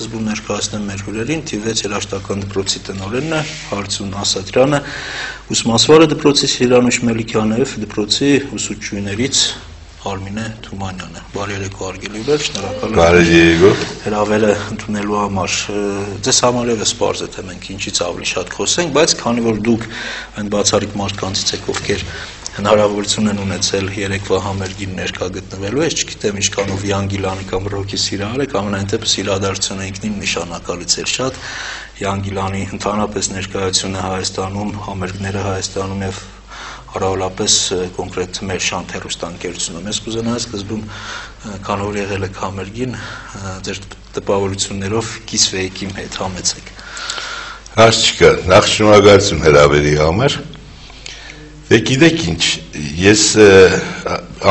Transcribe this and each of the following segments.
սկզբում ներկայացնեմ մեր հյուրերին, Թիվ 6 երաժշտական դպրոցի տնօրենն է Հարություն Ասատրյանը, ուսմասվարը դպրոցի Սիրանուշ Մելիքյանը եւ դպրոցի ուսուցչուհիներից Արմինե Թումանյանը։ Բարի երեկո հարգելի հյուրեր, շնորհակալ եմ հրավերը ընդունելու համար։ Ձեզ համար եւս պարզ է, թե մենք ինչից ավելի շատ խոսենք, բայց քանի որ դուք այն բացառիկ մարդկանցից եք, ովքեր հնարավորություն են ունեցել երեկվա համերգին ներկա գտնվելու, ես չգիտեմ ինչքանով Յան Գիլանի կամ ռոքի սիրահար եք, ամենայն դեպս իրադարձությունը ինքնին նշանակալից էր շատ։ Յան Գիլանի ընդհանրապես ներկայությունը Հայաստանում, համերգները Հայաստանում եւ առավելապես կոնկրետ մեր Շանթ հեռուստաընկերությունում։ Ես կուզենայի սկզբում, քանի որ եղել եք համերգին, ձեր տպավորություններով կիսվեիք իմ հետ, համեցեք։ Հարց չկա, նախ շնորհակալություն հրավերի համար։ Դե գիտեք ինչ, ես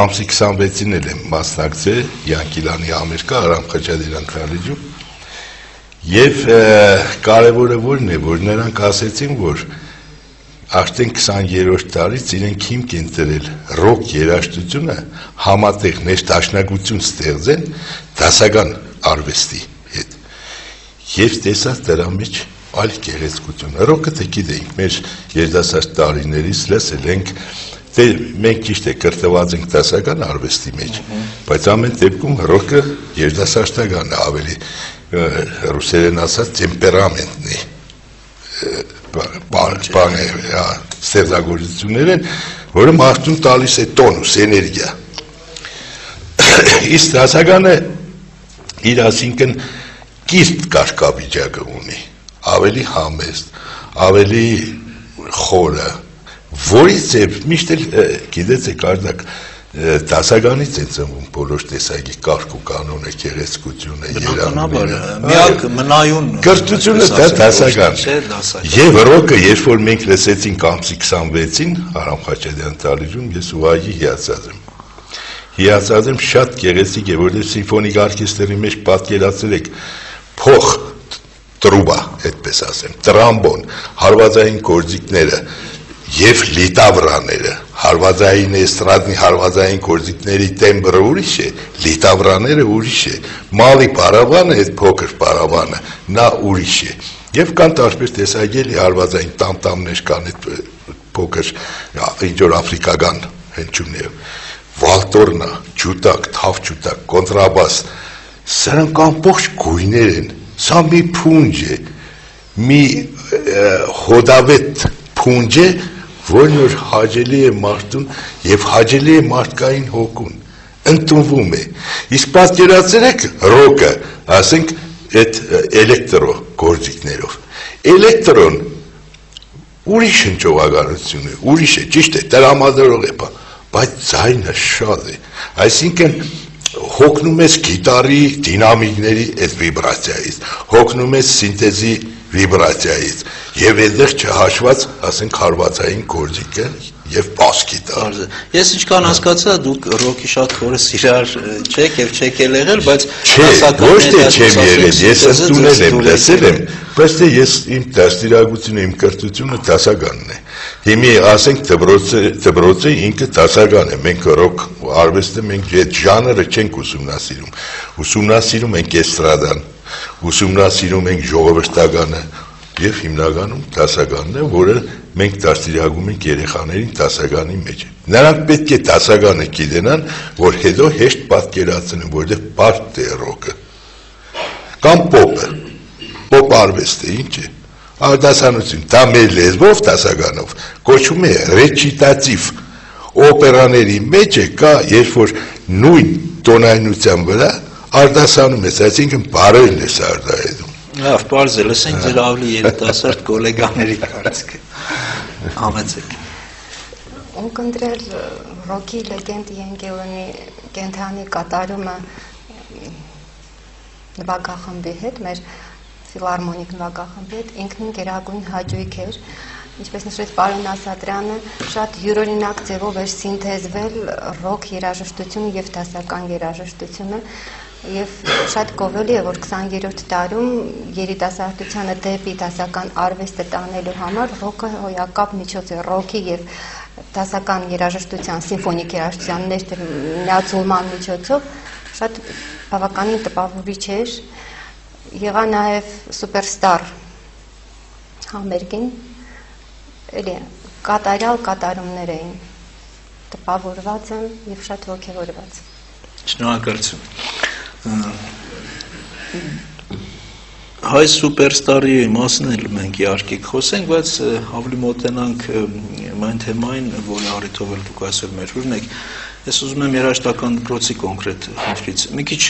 ամսի 26-ին եմ մասնակցել Յան Գիլանի համերգը Արամ Խաչատրյան քարեջում եւ կարևորը որն է, որ նրանք ասեցին, որ արդեն 20-րդ տարից իրենք հիմք են դրել ռոք երաժշտությունը համատեղ ներդաշնակություն ստեղծեն դասական արվեստի հետ։ Եվ տեսած դրա մեջ այլ գեղեցկություն։ Ռոքը թե գիտենք մեր երիտասարդ տարիներից լսել ենք, թե մենք ճիշտ է կրթված ենք դասական արվեստի մեջ, բայց ամեն դեպքում ռոքը երիտասարդական է, ավելի ռուսերեն ասած տեմպերամենտն է։ Ստեղծագործություններ են, որը մարդուն տալիս է տոնուս, էներգիա։ Իսկ դասականը իր ասինքն կիրթ կարգավիճակը ունի, ավելի համեստ, ավելի խորը, որից է միշտ էլ գիտեցեք արդյոք դասականից են ծնվում բոլոր տեսակի կարգ ու կանոնը, գեղեցկությունը, երանգները, միակ մնայուն կրթությունը դա դասական է։ Եվ ռոքը, երբ որ մենք լսեցինք ամսի 26-ին Արամ Խաչատրյան տալիջում, ես ուղղակի հիացած եմ։ Հիացած եմ, շատ գեղեցիկ է, որտեղ սիմֆոնիկ օրկեստրի մեջ պատկերացրել եք փող, տրուբա, այդպես ասեմ, տրամբոն, հարվածային գործիքները եւ լիտավրաները, հարվածային էստրադնի հարվածային գործիքների տեմբրը ուրիշ է, լիտավրաները ուրիշ է, մալի պարավանը, այդ փոքր պարավանը, նա ուրիշ է։ Եվ կան տարբեր տեսակելի հարվածային տամտամներ կան այդ փոքր ինչ-որ աֆրիկական հնչյուններ, վալտորնա, ջուտակ, թավ ջուտակ, կոնտրաբաս, սրանք ամբողջ գույներ են, սա մի փունջ է, մի հոդավետ փունջ է, որն որ հաճելի է մարդուն եւ հաճելի է մարդկային հոգուն, ընդունվում է։ Իսկ պատկերացրեք ռոքը, ասենք այդ էլեկտրո գործիքներով։ Էլեկտրոն ուրիշ հնչողականություն է, ուրիշ է, ճիշտ է, տրամադրող է, բայց ձայնը շատ է։ Այսինքն հոգնում ես գիտարի դինամիկների այդ վիբրացիայից, հոգնում ես սինթեզի վիբրացիայից եւ այդտեղ չհաշված, ասենք հարվածային գործիքը եւ բաս գիտար։ Ես ինչքան հասկացա, դուք ռոքի շատ խորը սիրար չեք եւ չեք եղել, բայց ոչ թե չեմ եղել, ես ըստունել եմ, լսել եմ, բայց թե ես իմ դաստիարակությունը, իմ կրթությունը դասականն է։ Հիմի ասենք դպրոցը ինքը դասական է, մենք ռոք արվեստը մենք այդ ժանրը չենք ուսումնասիրում, ուսումնասիրում ենք էստրադան, ուսումնասիրում ենք ժողովրդականը եւ հիմնականում դասականն է, որը մենք դաստիարակում ենք երեխաներին դասականի մեջ։ Նրանք պետք է դասականը գիտենան, որ հետո հեշտ պատկերացնեն, որտեղ բարդ է ռոքը։ Կամ պոպը, պոպ արվեստը ինչ է։ Արտասանություն, դա մեր լեզվով դասականով կոչվում է ռեչիտատիվ։ Օպերաների մեջ է կա, երբ որ նույն տոնայնության վրա արտասանում ես, այսինքն բարելն ես արտահայտում։ Լավ, պարզ է, լսենք ձեր ավելի երիտասարդ գոլեգաների կարծիքը։ Համեցեք։ Ունկնդրել ռոքի լեգենդ Յան Գիլանի կենթանի կատարումը նվագախմբի հետ, մեր ֆիլհարմոնիկ նվագախմբի հետ ինքնին գերագույն հաճույք էր, ինչպես նշեց պարոն Ասատրյանը, շատ յուրօրինակ ձևով էր սինթեզվել ռոք երաժշտությունը եւ դասական երաժշտությունը եւ շատ գովելի է, որ 20-րդ դարում երիտասարդությանը դեպի դասական արվեստը տանելու համար ռոքը հոյակապ միջոց է, ռոքի եւ դասական երաժշտության, սիմֆոնիկ երաժշտության ներդրումման միջոցով շատ բավականին տպավորիչ էր եղա նաև Superstar համերգին, էլի կատարյալ կատարումներ էին, տպավորված եմ և շատ ոգևորված։ Շնորհակալություն։ Հայ Superstar-ի մասին էլ մենք իհարկե խոսենք, բայց ավելի մոտենանք այն թեմային, որի առիթով էլ դուք այսօր մեր հյուրն եք։ Ես ուզում եմ երաժշտական դպրոցի կոնկրետ խնդրից մի քիչ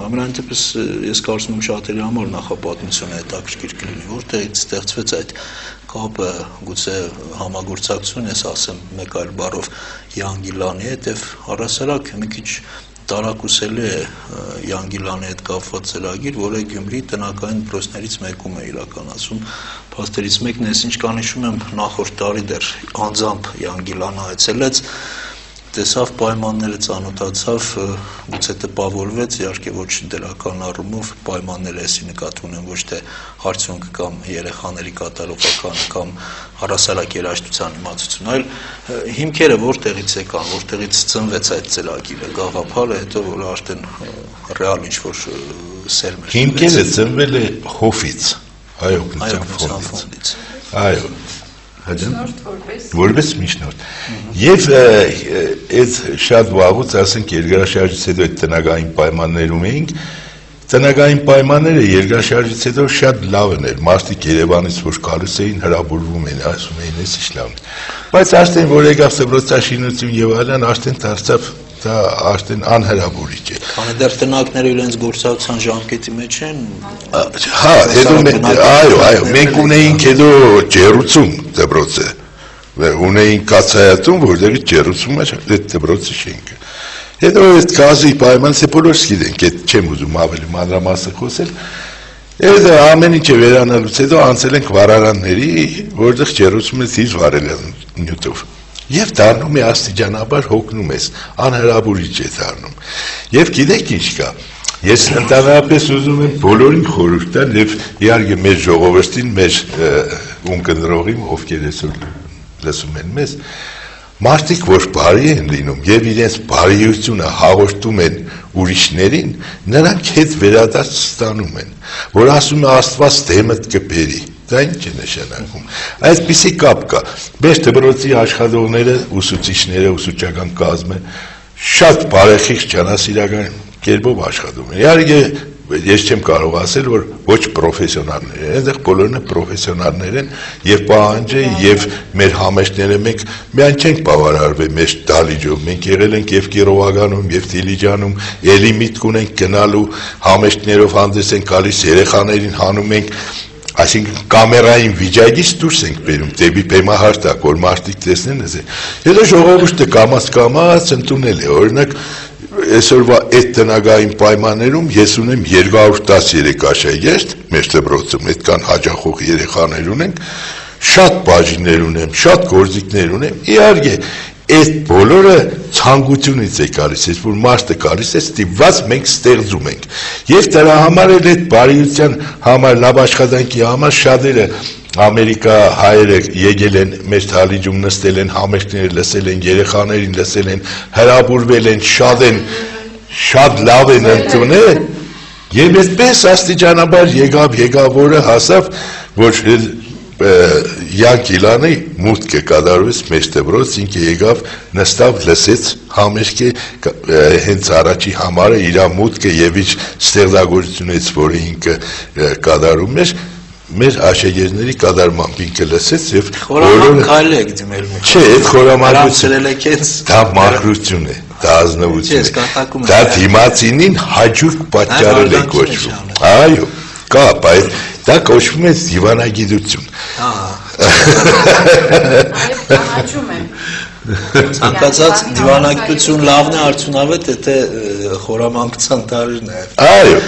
ամենայն դեպս ես կարծում եմ շատերի համար նախապատմությունը հետաքրքիր կլինի, որտեղից ստեղծվեց այդ կապը, գուցե համագործակցություն, ես ասեմ մեկ այլ բառով Յան Գիլանի հետ, եւ առհասարակ մի քիչ տարակուսելի է Յան Գիլանի հետ կապված ծրագիր, որը Գյումրի տնական դպրոցներից մեկում է իրականացում։ Փաստերից մեկն է, ինչ կան հիշում եմ նախորդ տարի դեռ անձամբ Յան Գիլանը այցելեց, տեսավ պայմանները, ծանոթացավ, գուցե տպավորվեց, իհարկե ոչ դրական առումով պայմանները էսի նկատի ունեմ, ոչ թե արդյունքը կամ երեխաների կատարողականը կամ առհասարակ երաժշտության իմացություն, այլ հիմքերը որտեղից եկան, որտեղից ծնվեց այդ ծրագիրը, գաղափարը, հետո որ արդեն ռեալ ինչ-որ սերմ էր։ Հիմքերը ծնվել է Հոֆից, Հայ օգնության ֆոնդից։ Այո։ Որպես միջնորդ։ Եվ այդ շատ վաղուց, ասենք, երկրաշարժից հետո այդ տնագային պայմաններում էինք, տնագային պայմանները երկրաշարժից հետո շատ լավն էր, մարդիկ Երևանից որ գալուս էին, հրաբուրվում էին, ասում էին, էս ինչ լավն է։ Բայց արդեն որ եկավ դպրոցաշինություն եւ այլն, արդեն դարձավ դա արդեն անհրաբուրիչ է։ Քանի դեռ տնակները իրենց գործակցության ժամկետի մեջ են։ Հա, այո, մենք ունեինք հետո ջերուցում դպրոցը։ Ունեինք կացայատում, որտեղից ջերուցում էր այդ դպրոցի շենքը։ Հետո այդ գազի պայմանները բոլորս գիտենք, այդ չեմ ուզում ավելի մանրամասն խոսել։ Այդ ամեն ինչը վերանալուց հետո անցել ենք վարարանների, որտեղ ջերուցումը դիզ վարել են նյութով։ Եվ դառնում է աստիճանաբար հոգնում ես, անհրաբուրիչ է դառնում։ Եվ գիտեք ինչ կա, ես ընդհանրապես ուզում եմ բոլորին խորհուրդ տալ եւ իհարկե մեր ժողովրդին, մեր ունկնդրողին, ովքեր այսօր լսում են մեզ, մարդիկ որ բարի են լինում եւ իրենց բարիությունը հաղորդում են ուրիշներին, նրանք հետ վերադարձ ստանում են, որ ասում է Աստված դեմդ կբերի։ Դա ինչ է նշանակում։ Այսպիսի կապ կա։ Մեր դպրոցի աշխատողները, ուսուցիչները, ուսուցչական կազմը շատ բարեխիղճ ճանասիրական կերպով աշխատում են։ Իհարկե ես չեմ կարող ասել, որ ոչ պրոֆեսիոնալներ են, այնտեղ բոլորն պրոֆեսիոնալներ են եւ պահանջը եւ մեր համեշտները մենք միայն չենք բավարարվել մեր դալիճով, մենք եղել ենք եւ Կիրովագանում եւ Դիլիջանում, ելի միտք ունենք գնալու համեշտներով հանդես են գալիս, երեխաներին հանում ենք, այսինքն կամերային վիճակից դուրս ենք բերում դեպի բեմահարտակ, որ մարդիկ տեսնեն էս։ Հետո ժողովուրդը կամաց ընդունել է, օրինակ այսօրվա այդ տնագային պայմաններում ես ունեմ 213 աշակերտ մեր դպրոցում, այդքան հաճախող երեխաներ ունենք, շատ բաժիններ ունեմ, շատ գործիքներ ունեմ, իհարկե այդ բոլորը ցանկությունից է գալիս, ես որ մարդը գալիս է, ստիպված մենք ստեղծում ենք։ Եվ դրա համար էլ այդ բարիության համար, լավ աշխատանքի համար շատերը Ամերիկա հայերը եկել են մեր դալիճում, նստել են, համերգներ լսել են, երեխաներին լսել են, հրաբուրվել են, շատ լավ են ընդունել։ Եվ այդպես աստիճանաբար եկավ օրը հասավ, որ Յան Գիլանի մուտքը կատարվեց մեր դպրոց, ինքը եկավ, նստավ, լսեց համերգը, հենց առաջի համարը իր մուտքը եւ իր ստեղծագործությունից, որը ինքը կատարում էր, մեր աշակերտների կատարմամբ ինքը լսեց եւ խորամանքալ եք դիմել մի։ Չէ, այդ խորամանքությունը դա մաքրություն է, դա ազնվություն է։ Դա դիմացինին հաջուրք պատճառել է կոչվում։ Այո, կա, բայց դա կոչվում է դիվանագիտություն։ Հաճում եմ։ Ցանկացած դիվանագիտություն լավն է, արդյունավետ է, թե խորամանքության տարրն է։ Այո։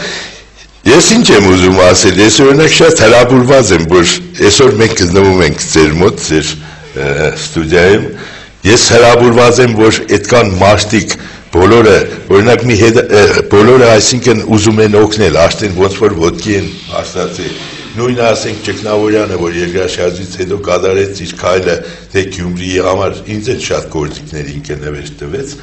Ես ինչ եմ ուզում ասել, ես օրինակ շատ հրաբուրված եմ, որ այսօր մենք գտնվում ենք ձեր մոտ, ձեր ստուդիայում, ես հրաբուրված եմ, որ այդքան մարդիկ բոլորը, օրինակ բոլորը այսինքն ուզում են օգնել, արդեն ոնց որ ոտքի են հաստատել, նույնը ասենք Ճգնավորյանը, որ երկրաշարժից հետո կատարեց իր քայլը, թե Գյումրիի համար ինձ էլ շատ գործիքներ ինքը նվեր տվեց,